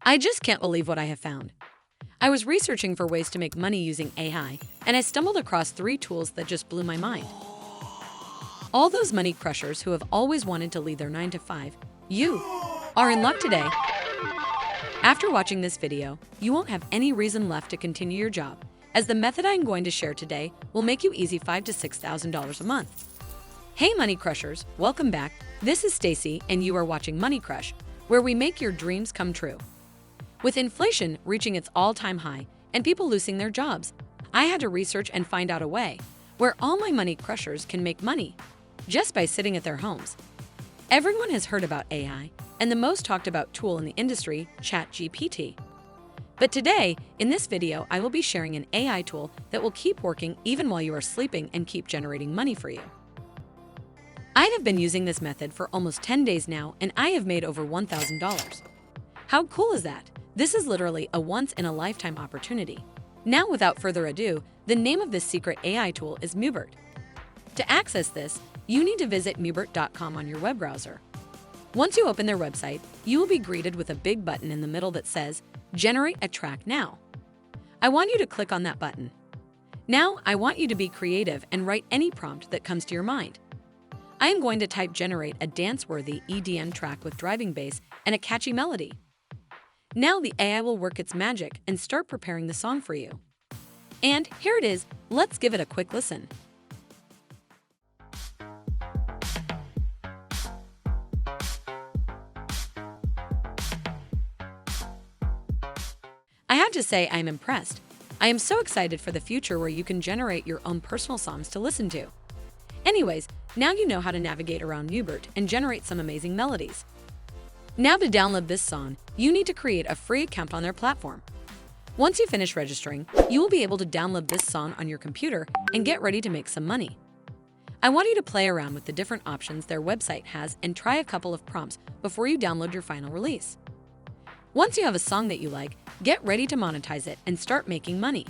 I just can't believe what I have found. I was researching for ways to make money using AI, and I stumbled across 3 tools that just blew my mind. All those money crushers who have always wanted to leave their 9 to 5, you are in luck today. After watching this video, you won't have any reason left to continue your job, as the method I'm going to share today will make you easy $5,000 to $6,000 a month. Hey Money Crushers, welcome back. This is Stacy, and you are watching Money Crush, where we make your dreams come true. With inflation reaching its all-time high and people losing their jobs, I had to research and find out a way where all my money crushers can make money just by sitting at their homes. Everyone has heard about AI and the most talked about tool in the industry, ChatGPT. But today, in this video, I will be sharing an AI tool that will keep working even while you are sleeping and keep generating money for you. I have been using this method for almost 10 days now, and I have made over $1,000. How cool is that? This is literally a once-in-a-lifetime opportunity. Now, without further ado, the name of this secret AI tool is Mubert. To access this, you need to visit mubert.com on your web browser. Once you open their website, you will be greeted with a big button in the middle that says, Generate a track now. I want you to click on that button. Now, I want you to be creative and write any prompt that comes to your mind. I am going to type generate a dance-worthy EDM track with driving bass and a catchy melody. Now the AI will work its magic and start preparing the song for you. And here it is, let's give it a quick listen. I have to say I'm impressed. I am so excited for the future where you can generate your own personal songs to listen to. Anyways, now you know how to navigate around Mubert and generate some amazing melodies. Now to download this song, you need to create a free account on their platform. Once you finish registering, you will be able to download this song on your computer and get ready to make some money. I want you to play around with the different options their website has and try a couple of prompts before you download your final release. Once you have a song that you like, get ready to monetize it and start making money.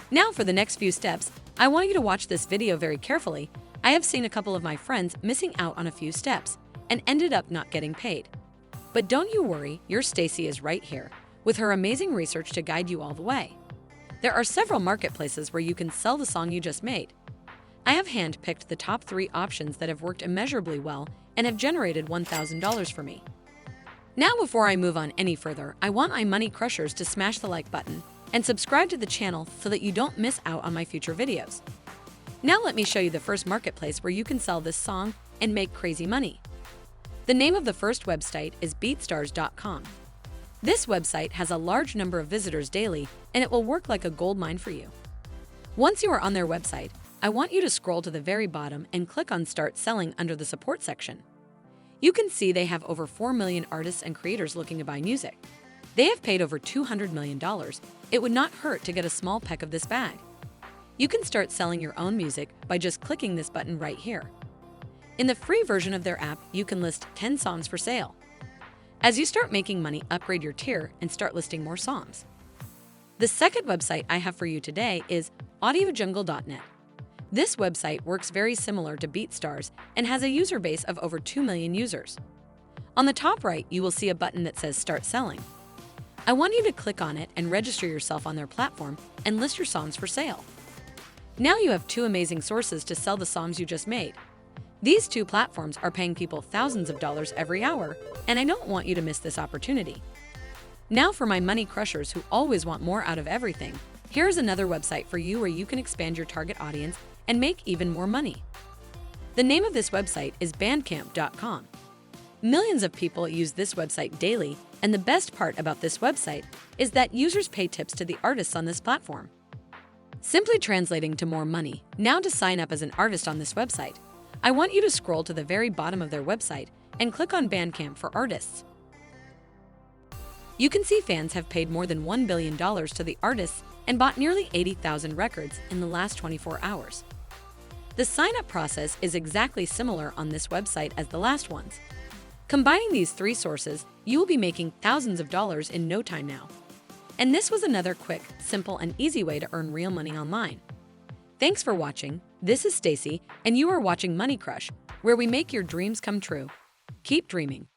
Now for the next few steps, I want you to watch this video very carefully. I have seen a couple of my friends missing out on a few steps and ended up not getting paid. But don't you worry, your Stacy is right here with her amazing research to guide you all the way. There are several marketplaces where you can sell the song you just made. I have handpicked the top 3 options that have worked immeasurably well and have generated $1,000 for me. Now before I move on any further, I want my Money Crushers to smash the like button and subscribe to the channel so that you don't miss out on my future videos. Now let me show you the first marketplace where you can sell this song and make crazy money. The name of the first website is beatstars.com. This website has a large number of visitors daily, and it will work like a gold mine for you. Once you are on their website, I want you to scroll to the very bottom and click on Start Selling under the support section. You can see they have over 4 million artists and creators looking to buy music. They have paid over $200 million. It would not hurt to get a small peck of this bag. You can start selling your own music by just clicking this button right here. In the free version of their app, you can list 10 songs for sale. As you start making money, upgrade your tier and start listing more songs. The second website I have for you today is audiojungle.net. This website works very similar to BeatStars and has a user base of over 2 million users. On the top right, you will see a button that says Start Selling. I want you to click on it and register yourself on their platform and list your songs for sale. Now you have 2 amazing sources to sell the songs you just made. These 2 platforms are paying people thousands of dollars every hour, and I don't want you to miss this opportunity. Now for my money crushers who always want more out of everything, here's another website for you where you can expand your target audience and make even more money. The name of this website is bandcamp.com. Millions of people use this website daily, and the best part about this website is that users pay tips to the artists on this platform. Simply translating to more money, now to sign up as an artist on this website, I want you to scroll to the very bottom of their website and click on Bandcamp for artists. You can see fans have paid more than $1 billion to the artists and bought nearly 80,000 records in the last 24 hours. The sign-up process is exactly similar on this website as the last ones. Combining these 3 sources, you will be making thousands of dollars in no time now. And this was another quick, simple, and easy way to earn real money online. Thanks for watching. This is Stacy, and you are watching Money Crush, where we make your dreams come true. Keep dreaming.